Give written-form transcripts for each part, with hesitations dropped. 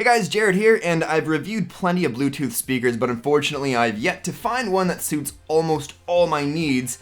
Hey guys, Jared here, and I've reviewed plenty of Bluetooth speakers, but unfortunately I've yet to find one that suits almost all my needs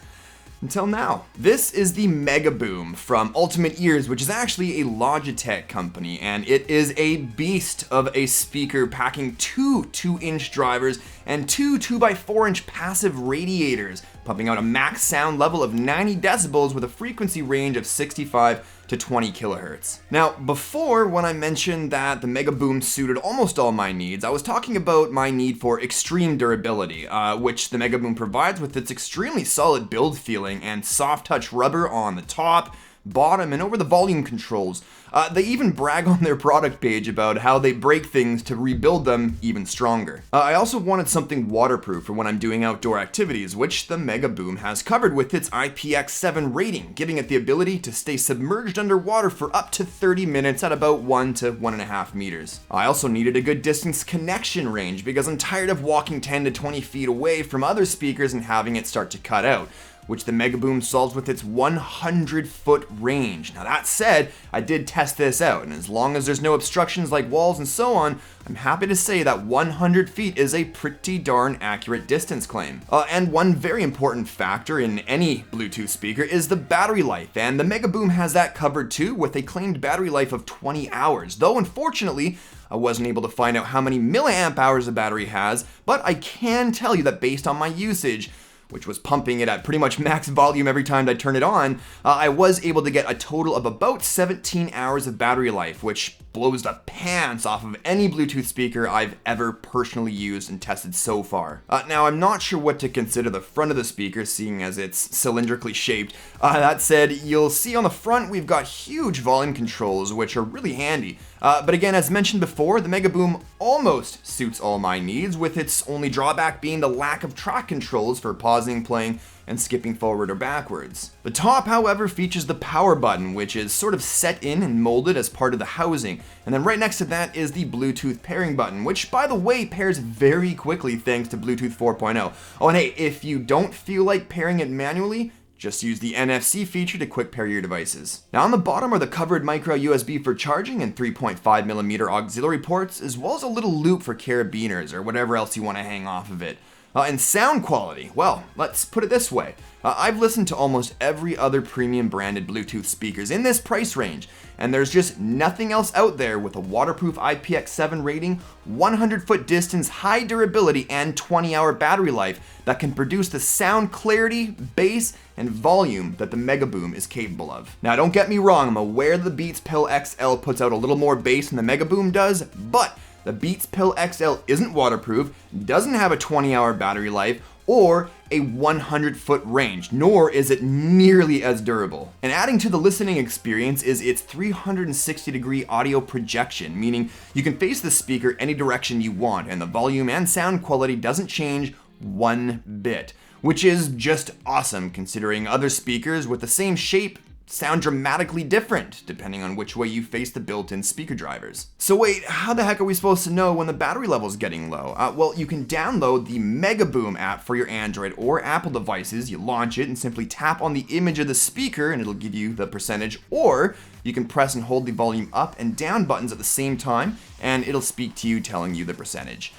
until now. This is the MegaBoom from Ultimate Ears, which is actually a Logitech company, and it is a beast of a speaker packing two 2-inch drivers and two 2x4-inch passive radiators, pumping out a max sound level of 90 decibels with a frequency range of 65 to 20 kilohertz. Now, before, when I mentioned that the MegaBoom suited almost all my needs, I was talking about my need for extreme durability, which the MegaBoom provides with its extremely solid build feeling and soft touch rubber on the top, bottom, and over the volume controls. They even brag on their product page about how they break things to rebuild them even stronger. I also wanted something waterproof for when I'm doing outdoor activities, which the MegaBoom has covered with its IPX7 rating, giving it the ability to stay submerged underwater for up to 30 minutes at about 1 to 1.5 meters. I also needed a good distance connection range because I'm tired of walking 10 to 20 feet away from other speakers and having it start to cut out, which the MegaBoom solves with its 100-foot range. Now that said, I did test this out, and as long as there's no obstructions like walls and so on, I'm happy to say that 100 feet is a pretty darn accurate distance claim. And one very important factor in any Bluetooth speaker is the battery life, and the MegaBoom has that covered too, with a claimed battery life of 20 hours, though unfortunately, I wasn't able to find out how many milliamp hours the battery has, but I can tell you that based on my usage, which was pumping it at pretty much max volume every time I turn it on, I was able to get a total of about 17 hours of battery life, which blows the pants off of any Bluetooth speaker I've ever personally used and tested so far. Now, I'm not sure what to consider the front of the speaker, seeing as it's cylindrically shaped. That said, you'll see on the front we've got huge volume controls, which are really handy. But again, as mentioned before, the MegaBoom almost suits all my needs, with its only drawback being the lack of track controls for pausing, playing, and skipping forward or backwards. The top, however, features the power button, which is sort of set in and molded as part of the housing. And then right next to that is the Bluetooth pairing button, which by the way pairs very quickly thanks to Bluetooth 4.0. Oh, and hey, if you don't feel like pairing it manually, just use the NFC feature to quick pair your devices. Now on the bottom are the covered micro USB for charging and 3.5mm auxiliary ports, as well as a little loop for carabiners or whatever else you want to hang off of it. And sound quality, well, let's put it this way. I've listened to almost every other premium branded Bluetooth speakers in this price range, and there's just nothing else out there with a waterproof IPX7 rating, 100-foot distance, high durability, and 20-hour battery life that can produce the sound clarity, bass, and volume that the MegaBoom is capable of. Now don't get me wrong, I'm aware the Beats Pill XL puts out a little more bass than the MegaBoom does, but the Beats Pill XL isn't waterproof, doesn't have a 20-hour battery life, or a 100-foot range, nor is it nearly as durable. And adding to the listening experience is its 360-degree audio projection, meaning you can face the speaker any direction you want, and the volume and sound quality doesn't change one bit, which is just awesome considering other speakers with the same shape sound dramatically different depending on which way you face the built-in speaker drivers. So wait, how the heck are we supposed to know when the battery level is getting low? Well, you can download the MegaBoom app for your Android or Apple devices. You launch it and simply tap on the image of the speaker and it'll give you the percentage, or you can press and hold the volume up and down buttons at the same time and it'll speak to you telling you the percentage.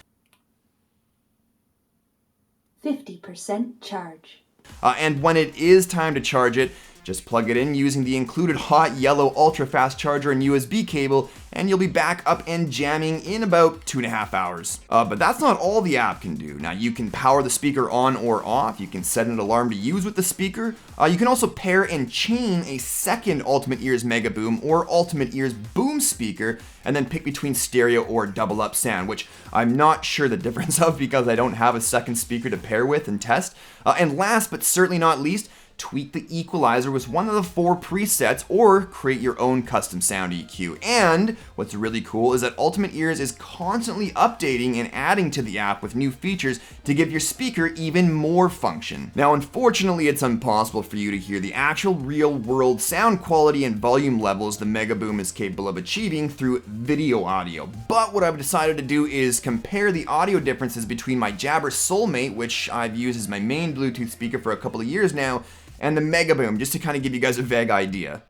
50% charge. And when it is time to charge it, just plug it in using the included hot yellow ultra-fast charger and USB cable, and you'll be back up and jamming in about 2.5 hours. But that's not all the app can do. Now you can power the speaker on or off, you can set an alarm to use with the speaker, you can also pair and chain a second Ultimate Ears MegaBoom or Ultimate Ears Boom speaker, and then pick between stereo or double up sound, which I'm not sure the difference of because I don't have a second speaker to pair with and test. And last but certainly not least, tweak the equalizer with one of the 4 presets or create your own custom sound EQ. And what's really cool is that Ultimate Ears is constantly updating and adding to the app with new features to give your speaker even more function. Now, unfortunately, it's impossible for you to hear the actual real-world sound quality and volume levels the MegaBoom is capable of achieving through video audio. But what I've decided to do is compare the audio differences between my Jabber Soulmate, which I've used as my main Bluetooth speaker for a couple of years now, and the MegaBoom, just to kind of give you guys a vague idea.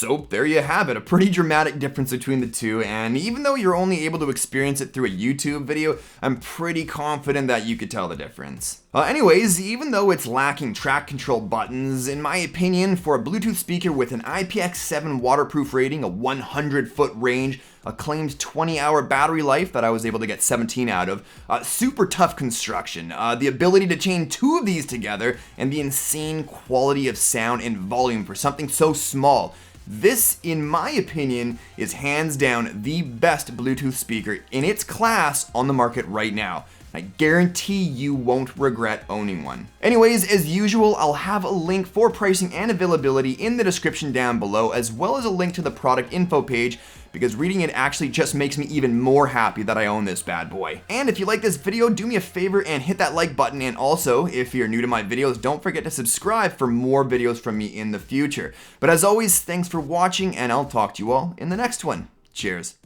So there you have it, a pretty dramatic difference between the two, and even though you're only able to experience it through a YouTube video, I'm pretty confident that you could tell the difference. Anyways, even though it's lacking track control buttons, in my opinion, for a Bluetooth speaker with an IPX7 waterproof rating, a 100-foot range, a claimed 20-hour battery life that I was able to get 17 out of, super tough construction, the ability to chain two of these together, and the insane quality of sound and volume for something so small. This, in my opinion, is hands down the best Bluetooth speaker in its class on the market right now. I guarantee you won't regret owning one. Anyways, as usual, I'll have a link for pricing and availability in the description down below, as well as a link to the product info page, because reading it actually just makes me even more happy that I own this bad boy. And if you like this video, do me a favor and hit that like button, and also, if you're new to my videos, don't forget to subscribe for more videos from me in the future. But as always, thanks for watching, and I'll talk to you all in the next one. Cheers.